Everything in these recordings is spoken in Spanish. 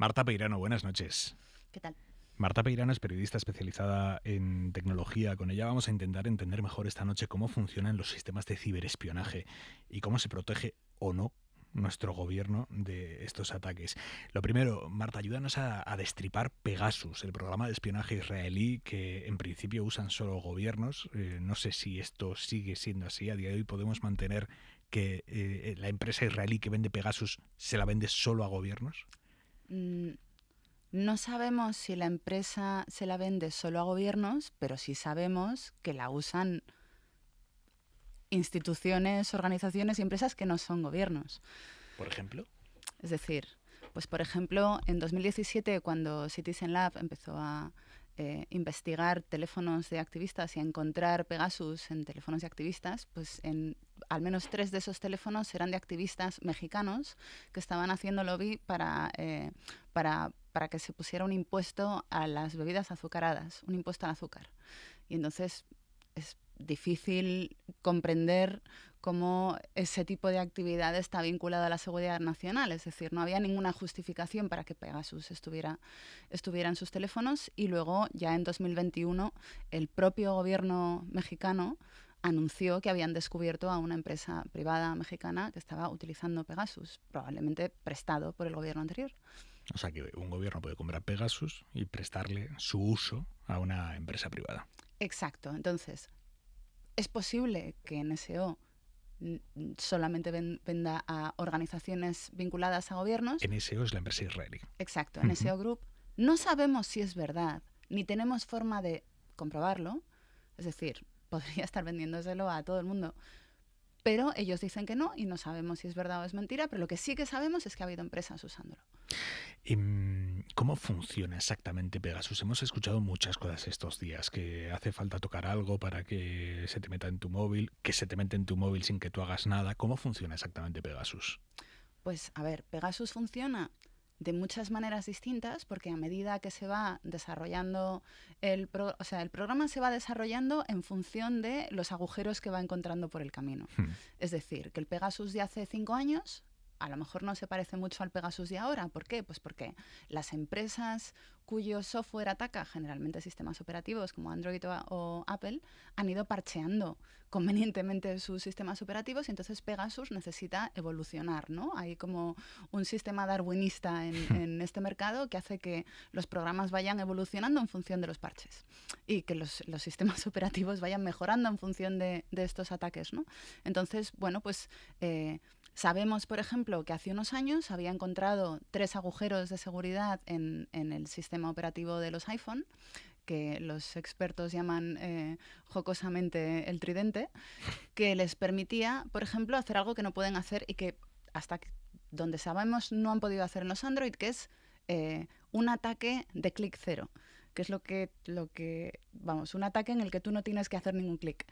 Marta Peirano, buenas noches. ¿Qué tal? Marta Peirano es periodista especializada en tecnología. Con ella vamos a intentar entender mejor esta noche cómo funcionan los sistemas de ciberespionaje y cómo se protege o no nuestro gobierno de estos ataques. Lo primero, Marta, ayúdanos a destripar Pegasus, el programa de espionaje israelí que en principio usan solo gobiernos. No sé si esto sigue siendo así. A día de hoy podemos mantener que la empresa israelí que vende Pegasus se la vende solo a gobiernos. No sabemos si la empresa se la vende solo a gobiernos, pero sí sabemos que la usan instituciones, organizaciones y empresas que no son gobiernos. ¿Por ejemplo? Es decir, pues por ejemplo, en 2017, cuando Citizen Lab empezó a investigar teléfonos de activistas y a encontrar Pegasus en teléfonos de activistas, pues al menos 3 de esos teléfonos eran de activistas mexicanos que estaban haciendo lobby para que se pusiera un impuesto a las bebidas azucaradas, un impuesto al azúcar. Y entonces es difícil comprender cómo ese tipo de actividad está vinculada a la seguridad nacional. Es decir, no había ninguna justificación para que Pegasus estuviera en sus teléfonos, y luego ya en 2021 el propio gobierno mexicano anunció que habían descubierto a una empresa privada mexicana que estaba utilizando Pegasus, probablemente prestado por el gobierno anterior. O sea que un gobierno puede comprar Pegasus y prestarle su uso a una empresa privada. Exacto. Entonces, es posible que NSO solamente venda a organizaciones vinculadas a gobiernos. NSO es la empresa israelí. Exacto, NSO Group. No sabemos si es verdad, ni tenemos forma de comprobarlo. Es decir, podría estar vendiéndoselo a todo el mundo. Pero ellos dicen que no y no sabemos si es verdad o es mentira, pero lo que sí que sabemos es que ha habido empresas usándolo. ¿Cómo funciona exactamente Pegasus? Hemos escuchado muchas cosas estos días, que hace falta tocar algo para que se te meta en tu móvil, que se te mete en tu móvil sin que tú hagas nada. ¿Cómo funciona exactamente Pegasus? Pues a ver, Pegasus funciona de muchas maneras distintas, porque a medida que se va desarrollando el programa se va desarrollando en función de los agujeros que va encontrando por el camino. Es decir, que el Pegasus de hace 5 años a lo mejor no se parece mucho al Pegasus de ahora. ¿Por qué? Pues porque las empresas cuyo software ataca generalmente sistemas operativos como Android o Apple han ido parcheando convenientemente sus sistemas operativos, y entonces Pegasus necesita evolucionar, ¿no? Hay como un sistema darwinista en este mercado que hace que los programas vayan evolucionando en función de los parches y que los sistemas operativos vayan mejorando en función de estos ataques, ¿no? Entonces, bueno, pues sabemos, por ejemplo, que hace unos años había encontrado 3 agujeros de seguridad en el sistema operativo de los iPhone, que los expertos llaman jocosamente el tridente, que les permitía, por ejemplo, hacer algo que no pueden hacer y que hasta donde sabemos no han podido hacer en los Android, que es un ataque de clic cero, que es un ataque en el que tú no tienes que hacer ningún clic.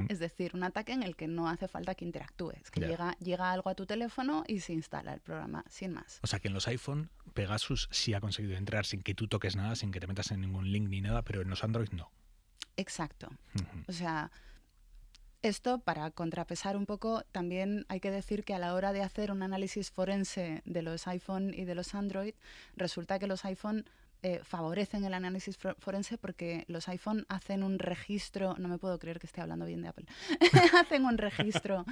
Es decir, un ataque en el que no hace falta que interactúes, que llega algo a tu teléfono y se instala el programa, sin más. O sea que en los iPhone Pegasus sí ha conseguido entrar sin que tú toques nada, sin que te metas en ningún link ni nada, pero en los Android no. Exacto. O sea, esto, para contrapesar un poco, también hay que decir que a la hora de hacer un análisis forense de los iPhone y de los Android, resulta que los iPhone favorecen el análisis forense, porque los iPhone hacen un registro, no me puedo creer que esté hablando bien de Apple, hacen un registro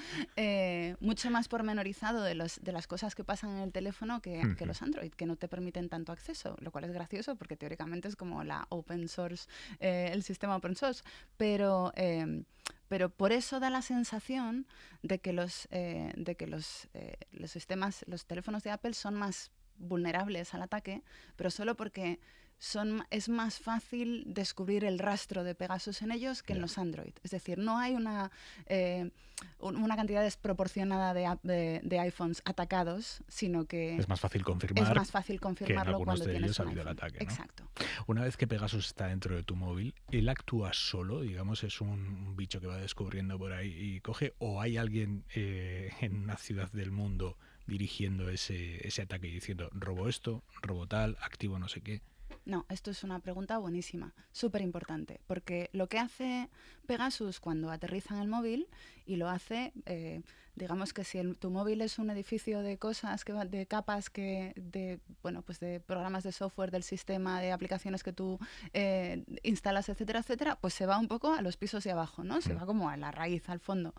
mucho más pormenorizado de las cosas que pasan en el teléfono que los Android, que no te permiten tanto acceso, lo cual es gracioso porque teóricamente es como la open source, el sistema open source, pero por eso da la sensación de que los sistemas, los teléfonos de Apple son más vulnerables al ataque, pero solo porque es más fácil descubrir el rastro de Pegasus en ellos que en los Android. Es decir, no hay una cantidad desproporcionada de iPhones atacados, sino que es más fácil confirmarlo cuando tienes un iPhone. Ataque, ¿no? Exacto. Una vez que Pegasus está dentro de tu móvil, ¿él actúa solo? Digamos, es un bicho que va descubriendo por ahí y coge, ¿o hay alguien en una ciudad del mundo dirigiendo ese ataque y diciendo robo esto, robo tal, activo no sé qué? No, esto es una pregunta buenísima, súper importante, porque lo que hace Pegasus cuando aterriza en el móvil, y lo hace, digamos que si tu móvil es un edificio de cosas, de capas, pues de programas de software, del sistema, de aplicaciones que tú instalas, etcétera, etcétera, pues se va un poco a los pisos de abajo, ¿no? Se va como a la raíz, al fondo.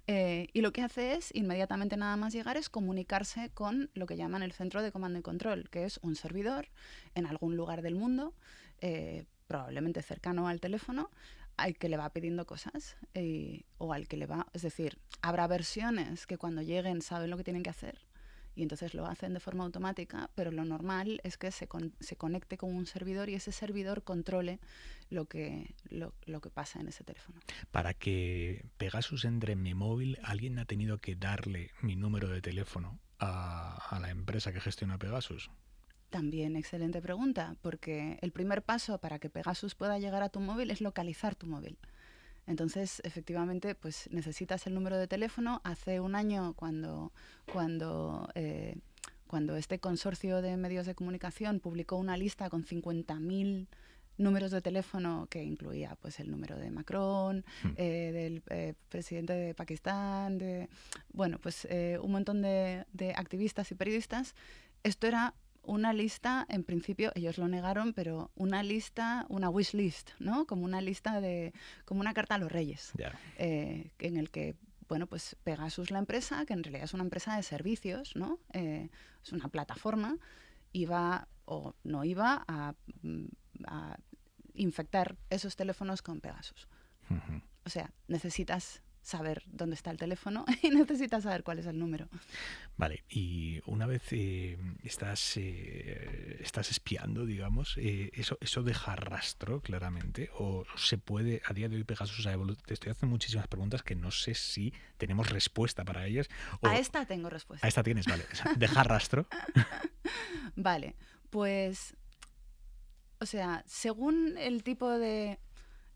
Y lo que hace es, inmediatamente nada más llegar, es comunicarse con lo que llaman el centro de comando y control, que es un servidor en algún lugar del mundo, probablemente cercano al teléfono, al que le va pidiendo cosas o al que le va... Es decir, habrá versiones que cuando lleguen saben lo que tienen que hacer y entonces lo hacen de forma automática, pero lo normal es que se conecte con un servidor y ese servidor controle lo que pasa en ese teléfono. Para que Pegasus entre en mi móvil, alguien ha tenido que darle mi número de teléfono a la empresa que gestiona Pegasus. También excelente pregunta, porque el primer paso para que Pegasus pueda llegar a tu móvil es localizar tu móvil. Entonces, efectivamente, pues necesitas el número de teléfono. Hace un año, cuando este consorcio de medios de comunicación publicó una lista con 50.000 números de teléfono que incluía pues el número de Macron, del presidente de Pakistán, un montón de activistas y periodistas. Esto era una lista, en principio, ellos lo negaron, pero una lista, una wish list, ¿no? Como una lista como una carta a los reyes, Yeah. En el que, bueno, pues Pegasus, la empresa, que en realidad es una empresa de servicios, ¿no? Es una plataforma, iba o no iba a infectar esos teléfonos con Pegasus. Uh-huh. O sea, necesitas saber dónde está el teléfono y necesitas saber cuál es el número. Vale, y una vez estás espiando, digamos, ¿eso deja rastro claramente? ¿O se puede, a día de hoy Pegasus te estoy haciendo muchísimas preguntas que no sé si tenemos respuesta para ellas? A esta tengo respuesta. A esta tienes, vale. ¿Deja rastro? Vale, pues, o sea, según el tipo de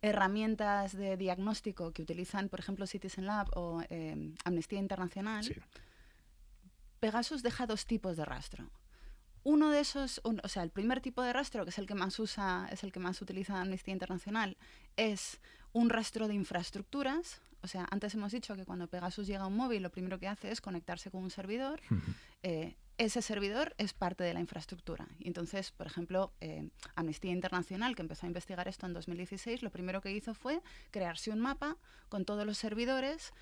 herramientas de diagnóstico que utilizan, por ejemplo, Citizen Lab o Amnistía Internacional, sí. Pegasus deja dos tipos de rastro. Uno de esos, el primer tipo de rastro, que es el que más utiliza Amnistía Internacional, es un rastro de infraestructuras. O sea, antes hemos dicho que cuando Pegasus llega a un móvil, lo primero que hace es conectarse con un servidor. Ese servidor es parte de la infraestructura. Y entonces, por ejemplo, Amnistía Internacional, que empezó a investigar esto en 2016, lo primero que hizo fue crearse un mapa con todos los servidores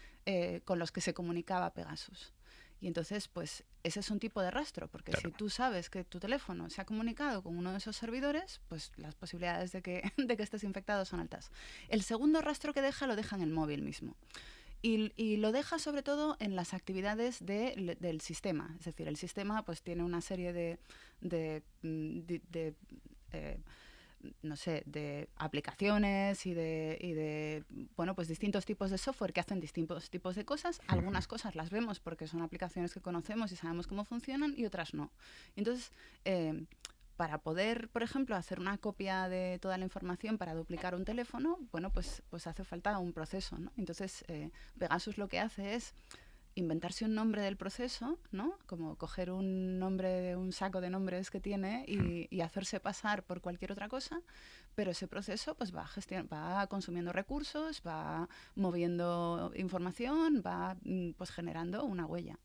con los que se comunicaba Pegasus. Y entonces, pues, ese es un tipo de rastro, porque claro, si tú sabes que tu teléfono se ha comunicado con uno de esos servidores, pues las posibilidades de que estés infectado son altas. El segundo rastro que lo deja en el móvil mismo. Y lo deja sobre todo en las actividades del sistema. Es decir, el sistema pues tiene una serie de aplicaciones y de distintos tipos de software que hacen distintos tipos de cosas. Algunas cosas las vemos porque son aplicaciones que conocemos y sabemos cómo funcionan y otras no. Entonces, para poder, por ejemplo, hacer una copia de toda la información para duplicar un teléfono, bueno, pues hace falta un proceso, ¿no? Entonces, Pegasus lo que hace es inventarse un nombre del proceso, ¿no? Como coger un nombre de un saco de nombres que tiene y hacerse pasar por cualquier otra cosa, pero ese proceso pues va consumiendo recursos, va moviendo información, va pues generando una huella.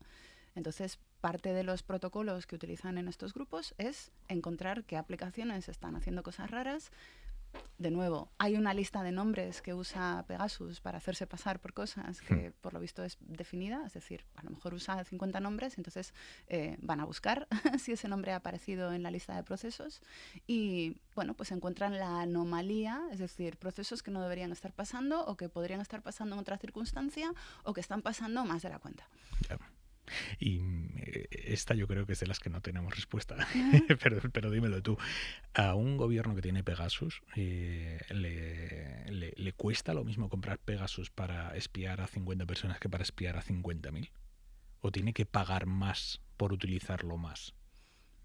Entonces, parte de los protocolos que utilizan en estos grupos es encontrar qué aplicaciones están haciendo cosas raras. De nuevo, hay una lista de nombres que usa Pegasus para hacerse pasar por cosas que por lo visto es definida, es decir, a lo mejor usa 50 nombres, entonces van a buscar si ese nombre ha aparecido en la lista de procesos y, bueno, pues encuentran la anomalía, es decir, procesos que no deberían estar pasando o que podrían estar pasando en otra circunstancia o que están pasando más de la cuenta. Y esta yo creo que es de las que no tenemos respuesta, pero dímelo tú. ¿A un gobierno que tiene Pegasus le cuesta lo mismo comprar Pegasus para espiar a 50 personas que para espiar a 50.000? ¿O tiene que pagar más por utilizarlo más?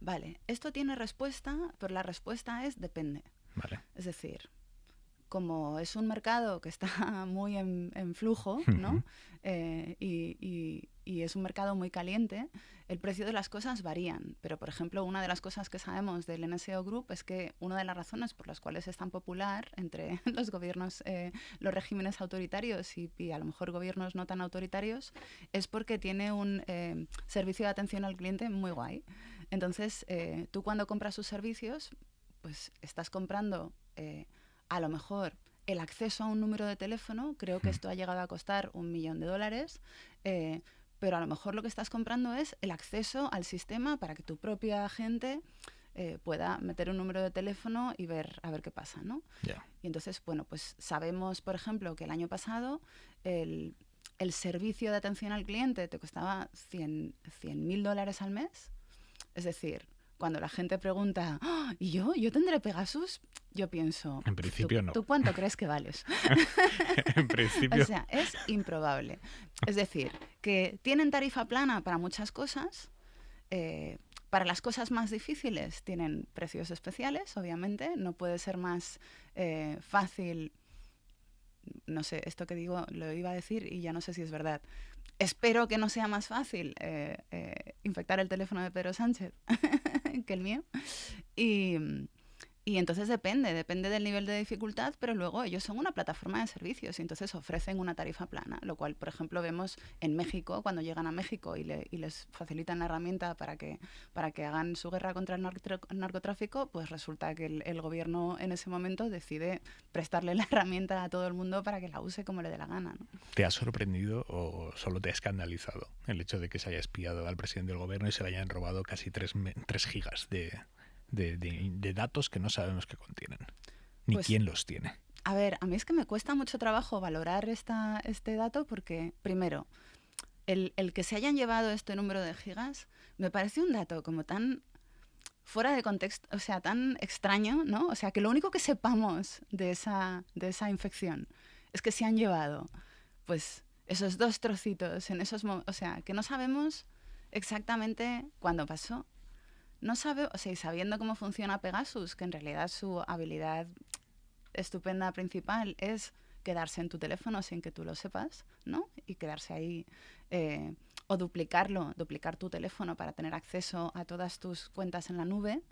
Vale, esto tiene respuesta, pero la respuesta es depende. Vale. Es decir, como es un mercado que está muy en flujo, ¿no? Y es un mercado muy caliente, el precio de las cosas varían. Pero, por ejemplo, una de las cosas que sabemos del NSO Group es que una de las razones por las cuales es tan popular entre los gobiernos, los regímenes autoritarios y a lo mejor gobiernos no tan autoritarios, es porque tiene un servicio de atención al cliente muy guay. Entonces, tú cuando compras sus servicios, pues estás comprando a lo mejor el acceso a un número de teléfono. Creo que esto ha llegado a costar $1.000.000, pero a lo mejor lo que estás comprando es el acceso al sistema para que tu propia gente pueda meter un número de teléfono y ver a ver qué pasa, ¿no? Yeah. Y entonces, bueno, pues sabemos, por ejemplo, que el año pasado el servicio de atención al cliente te costaba $100.000 al mes. Es decir, cuando la gente pregunta, ¡oh! ¿Y yo tendré Pegasus? Yo pienso, en principio no. ¿Tú cuánto crees que vales? En principio. O sea, es improbable. Es decir, que tienen tarifa plana para muchas cosas. Para las cosas más difíciles tienen precios especiales, obviamente. No puede ser más fácil. No sé, esto que digo lo iba a decir y ya no sé si es verdad. Espero que no sea más fácil infectar el teléfono de Pedro Sánchez que el mío. Y entonces depende del nivel de dificultad, pero luego ellos son una plataforma de servicios y entonces ofrecen una tarifa plana, lo cual, por ejemplo, vemos en México, cuando llegan a México y les facilitan la herramienta para que hagan su guerra contra el narcotráfico, pues resulta que el gobierno en ese momento decide prestarle la herramienta a todo el mundo para que la use como le dé la gana, ¿no? ¿Te ha sorprendido o solo te ha escandalizado el hecho de que se haya espiado al presidente del gobierno y se le hayan robado casi 3 gigas de datos que no sabemos qué contienen, ni pues, quién los tiene? A ver, a mí es que me cuesta mucho trabajo valorar este dato porque, primero, el que se hayan llevado este número de gigas me parece un dato como tan fuera de contexto, o sea, tan extraño, ¿no? O sea, que lo único que sepamos de esa infección es que se han llevado, pues, esos 2 trocitos en esos momentos, o sea, que no sabemos exactamente cuándo pasó. No sabe, o sea, y sabiendo cómo funciona Pegasus, que en realidad su habilidad estupenda principal es quedarse en tu teléfono sin que tú lo sepas, ¿no? Y quedarse ahí, o duplicar tu teléfono para tener acceso a todas tus cuentas en la nube.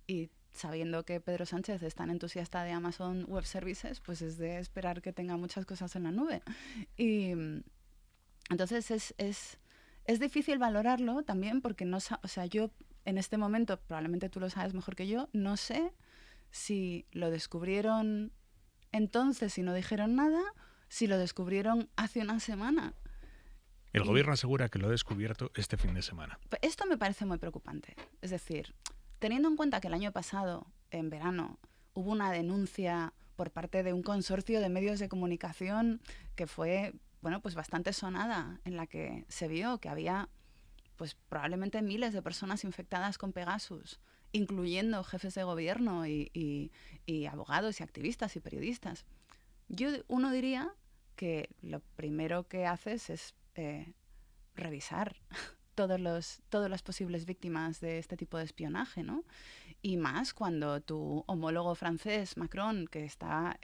Y sabiendo que Pedro Sánchez es tan entusiasta de Amazon Web Services, pues es de esperar que tenga muchas cosas en la nube. Y entonces es difícil valorarlo también porque no, o sea, yo en este momento, probablemente tú lo sabes mejor que yo, no sé si lo descubrieron entonces y no dijeron nada, si lo descubrieron hace una semana. El gobierno asegura que lo ha descubierto este fin de semana. Esto me parece muy preocupante. Es decir, teniendo en cuenta que el año pasado, en verano, hubo una denuncia por parte de un consorcio de medios de comunicación que fue, bueno, pues bastante sonada, en la que se vio que había pues probablemente miles de personas infectadas con Pegasus, incluyendo jefes de gobierno y abogados y activistas y periodistas. Uno diría que lo primero que haces es revisar todas las posibles víctimas de este tipo de espionaje, ¿no? Y más cuando tu homólogo francés, Macron, que está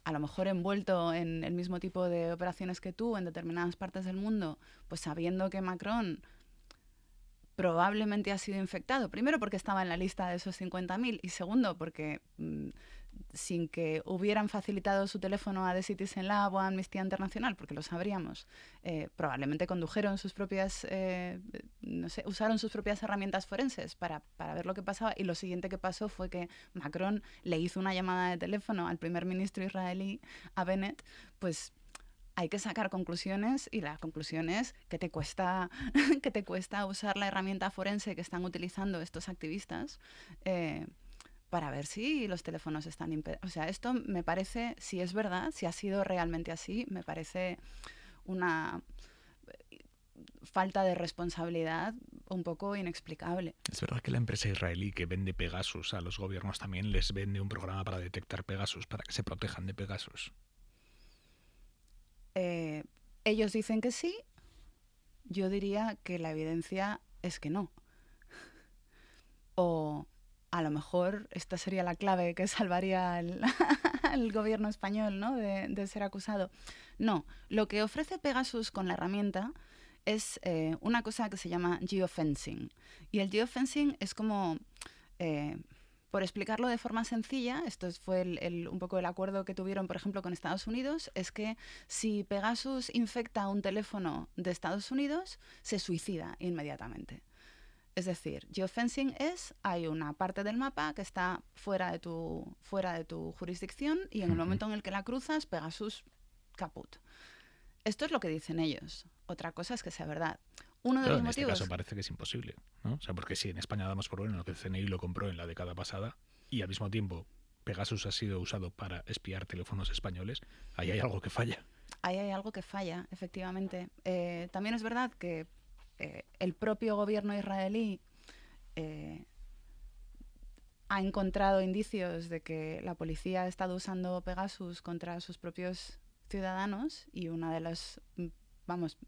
a lo mejor envuelto en el mismo tipo de operaciones que tú en determinadas partes del mundo, pues sabiendo que Macron probablemente ha sido infectado, primero porque estaba en la lista de esos 50.000 y segundo porque sin que hubieran facilitado su teléfono a The Citizen Lab o a Amnistía Internacional, porque lo sabríamos, probablemente condujeron sus propias, usaron sus propias herramientas forenses para ver lo que pasaba, y lo siguiente que pasó fue que Macron le hizo una llamada de teléfono al primer ministro israelí, a Bennett, pues hay que sacar conclusiones, y la conclusión es que te cuesta usar la herramienta forense que están utilizando estos activistas para ver si los teléfonos están o sea, esto me parece, si es verdad, si ha sido realmente así, me parece una falta de responsabilidad un poco inexplicable. ¿Es verdad que la empresa israelí que vende Pegasus a los gobiernos también les vende un programa para detectar Pegasus, para que se protejan de Pegasus? Ellos dicen que sí, yo diría que la evidencia es que no. O a lo mejor esta sería la clave que salvaría al gobierno español, ¿no? de ser acusado. No, lo que ofrece Pegasus con la herramienta es una cosa que se llama geofencing. Y el geofencing es como, por explicarlo de forma sencilla, esto fue un poco el acuerdo que tuvieron, por ejemplo, con Estados Unidos, es que si Pegasus infecta un teléfono de Estados Unidos, se suicida inmediatamente. Es decir, geofencing hay una parte del mapa que está fuera de tu jurisdicción y en el momento en el que la cruzas, Pegasus caput. Esto es lo que dicen ellos. Otra cosa es que sea verdad. Uno de los en motivos... este caso parece que es imposible, ¿no? O sea, porque si en España damos por bueno que el CNI lo compró en la década pasada y al mismo tiempo Pegasus ha sido usado para espiar teléfonos españoles, ahí hay algo que falla. Ahí hay algo que falla, efectivamente. También es verdad que el propio gobierno israelí ha encontrado indicios de que la policía ha estado usando Pegasus contra sus propios ciudadanos y una de las,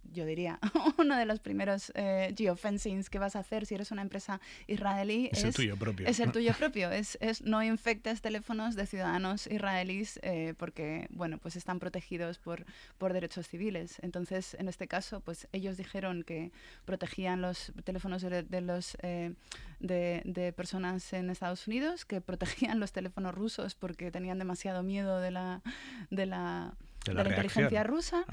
yo diría, uno de los primeros geofencings que vas a hacer si eres una empresa israelí es el tuyo propio. Es el tuyo propio, es no infectes teléfonos de ciudadanos israelíes porque, bueno, pues están protegidos por derechos civiles. Entonces, en este caso, pues ellos dijeron que protegían los teléfonos de personas en Estados Unidos, que protegían los teléfonos rusos porque tenían demasiado miedo de la inteligencia rusa.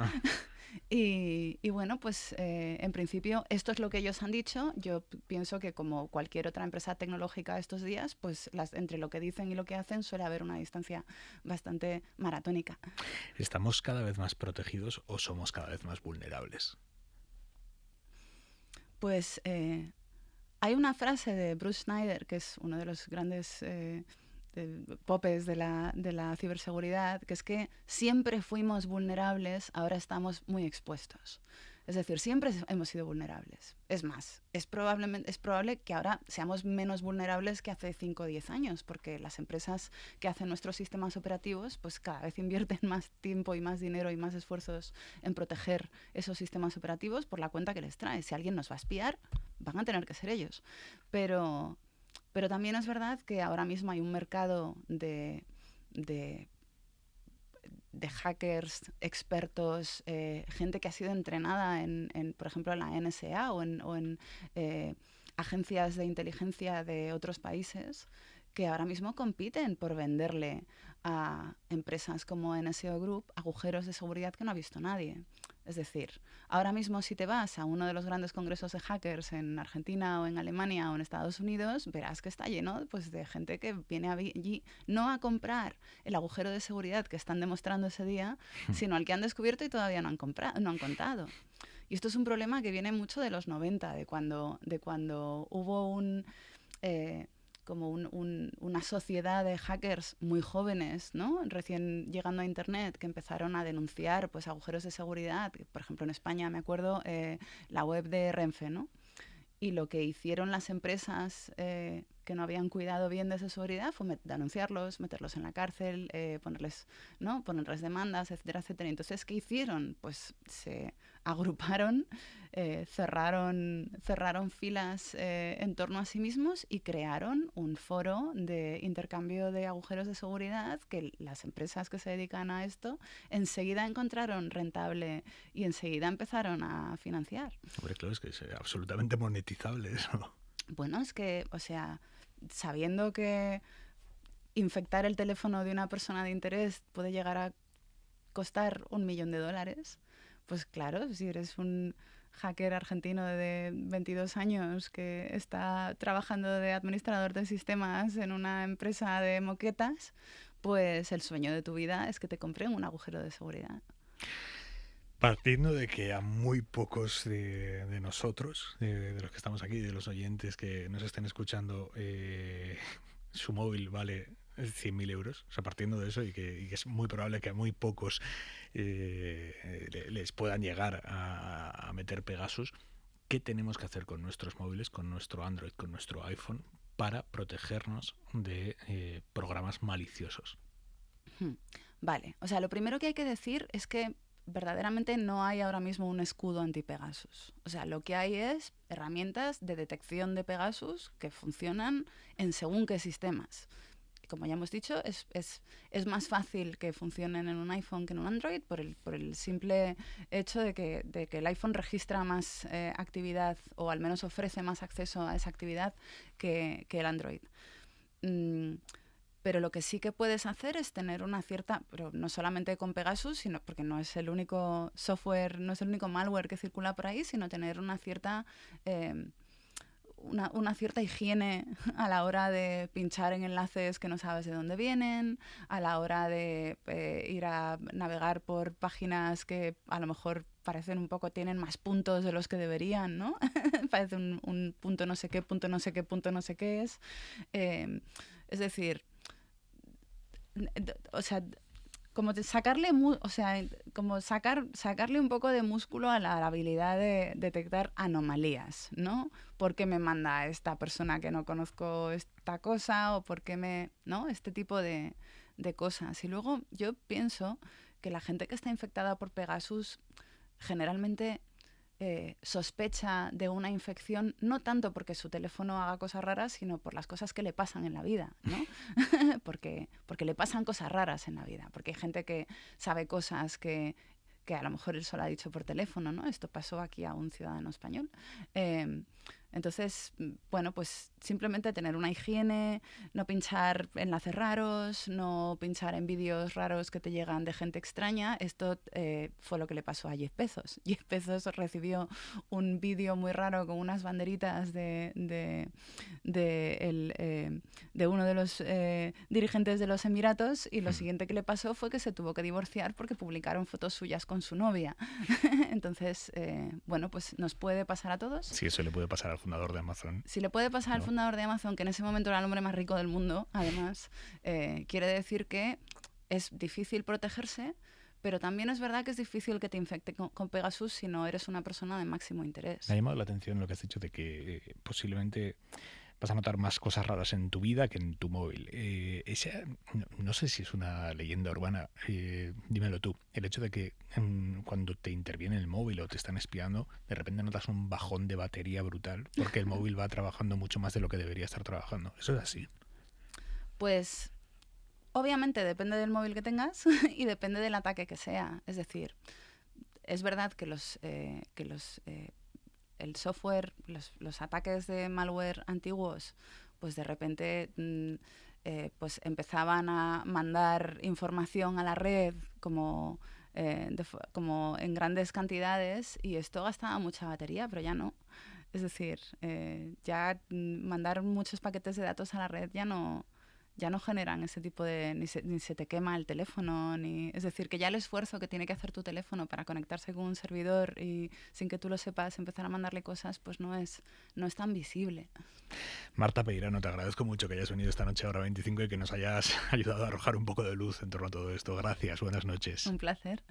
Y bueno, pues en principio esto es lo que ellos han dicho. Yo pienso que como cualquier otra empresa tecnológica estos días, pues entre lo que dicen y lo que hacen suele haber una distancia bastante maratónica. ¿Estamos cada vez más protegidos o somos cada vez más vulnerables? Pues hay una frase de Bruce Schneider, que es uno de los grandes popes de la ciberseguridad, que es que siempre fuimos vulnerables, ahora estamos muy expuestos. Es decir, siempre hemos sido vulnerables. Es más, es probable que ahora seamos menos vulnerables que hace 5 o 10 años, porque las empresas que hacen nuestros sistemas operativos pues cada vez invierten más tiempo y más dinero y más esfuerzos en proteger esos sistemas operativos por la cuenta que les trae. Si alguien nos va a espiar, van a tener que ser ellos. Pero también es verdad que ahora mismo hay un mercado de hackers, expertos, gente que ha sido entrenada por ejemplo, en la NSA o en agencias de inteligencia de otros países que ahora mismo compiten por venderle a empresas como NSO Group agujeros de seguridad que no ha visto nadie. Es decir, ahora mismo si te vas a uno de los grandes congresos de hackers en Argentina o en Alemania o en Estados Unidos, verás que está lleno pues, de gente que viene allí no a comprar el agujero de seguridad que están demostrando ese día, sino al que han descubierto y todavía no han contado. Y esto es un problema que viene mucho de los 90, de cuando hubo una sociedad de hackers muy jóvenes, ¿no? Recién llegando a Internet, que empezaron a denunciar pues, agujeros de seguridad. Por ejemplo, en España, me acuerdo, la web de Renfe, ¿no? Y lo que hicieron las empresas que no habían cuidado bien de esa seguridad fue denunciarlos, meterlos en la cárcel, ponerles demandas, etcétera, etcétera. Entonces, ¿qué hicieron? Pues se agruparon, cerraron filas en torno a sí mismos y crearon un foro de intercambio de agujeros de seguridad que las empresas que se dedican a esto enseguida encontraron rentable y enseguida empezaron a financiar. Hombre, claro, es que es absolutamente monetizable eso. Bueno, es que, o sea, sabiendo que infectar el teléfono de una persona de interés puede llegar a costar $1 millón, pues claro, si eres un hacker argentino de 22 años que está trabajando de administrador de sistemas en una empresa de moquetas, pues el sueño de tu vida es que te compren un agujero de seguridad. Partiendo de que a muy pocos de nosotros, de los que estamos aquí, de los oyentes que nos estén escuchando, su móvil vale 100.000 euros, o sea, partiendo de eso y que es muy probable que a muy pocos les puedan llegar a meter Pegasus, ¿qué tenemos que hacer con nuestros móviles, con nuestro Android, con nuestro iPhone, para protegernos de programas maliciosos? Vale, o sea, lo primero que hay que decir es que verdaderamente no hay ahora mismo un escudo anti-Pegasus. O sea, lo que hay es herramientas de detección de Pegasus que funcionan en según qué sistemas. como ya hemos dicho, es más fácil que funcionen en un iPhone que en un Android por el simple hecho de que el iPhone registra más actividad, o al menos ofrece más acceso a esa actividad que el Android. Pero lo que sí que puedes hacer es tener una cierta, pero no solamente con Pegasus, sino porque no es el único software, no es el único malware que circula por ahí, sino tener una cierta higiene a la hora de pinchar en enlaces que no sabes de dónde vienen, a la hora de ir a navegar por páginas que a lo mejor parecen un poco, tienen más puntos de los que deberían, ¿no? Parece un punto no sé qué, punto no sé qué, punto no sé qué es. Es decir, o sea, como sacarle un poco de músculo a la habilidad de detectar anomalías, ¿no? ¿Por qué me manda esta persona que no conozco esta cosa? O por qué ¿no? Este tipo de cosas. Y luego yo pienso que la gente que está infectada por Pegasus generalmente sospecha de una infección, no tanto porque su teléfono haga cosas raras, sino por las cosas que le pasan en la vida, ¿no? porque le pasan cosas raras en la vida, porque hay gente que sabe cosas que a lo mejor él solo ha dicho por teléfono, ¿no? Esto pasó aquí a un ciudadano español. Entonces, bueno, pues simplemente tener una higiene, no pinchar enlaces raros, no pinchar en vídeos raros que te llegan de gente extraña. Esto fue lo que le pasó a Jeff Bezos. Jeff Bezos recibió un vídeo muy raro con unas banderitas de uno de los dirigentes de los Emiratos, y lo siguiente que le pasó fue que se tuvo que divorciar porque publicaron fotos suyas con su novia. Entonces, bueno, pues nos puede pasar a todos. Sí, eso le puede pasar al fundador de Amazon. Si le puede pasar al fundador de Amazon, que en ese momento era el hombre más rico del mundo, además, quiere decir que es difícil protegerse, pero también es verdad que es difícil que te infecte con Pegasus si no eres una persona de máximo interés. Me ha llamado la atención lo que has dicho de que posiblemente vas a notar más cosas raras en tu vida que en tu móvil. No sé si es una leyenda urbana, dímelo tú. El hecho de que cuando te interviene el móvil o te están espiando, de repente notas un bajón de batería brutal porque el móvil va trabajando mucho más de lo que debería estar trabajando. ¿Eso es así? Pues obviamente depende del móvil que tengas y depende del ataque que sea. Es decir, es verdad que el software, los ataques de malware antiguos, pues de repente pues empezaban a mandar información a la red como en grandes cantidades, y esto gastaba mucha batería, pero ya no. Es decir, ya mandar muchos paquetes de datos a la red ya no generan ese tipo de... Ni se te quema el teléfono, es decir, que ya el esfuerzo que tiene que hacer tu teléfono para conectarse con un servidor y sin que tú lo sepas empezar a mandarle cosas, pues no es tan visible. Marta Peirano, te agradezco mucho que hayas venido esta noche a Hora 25 y que nos hayas ayudado a arrojar un poco de luz en torno a todo esto. Gracias, buenas noches. Un placer.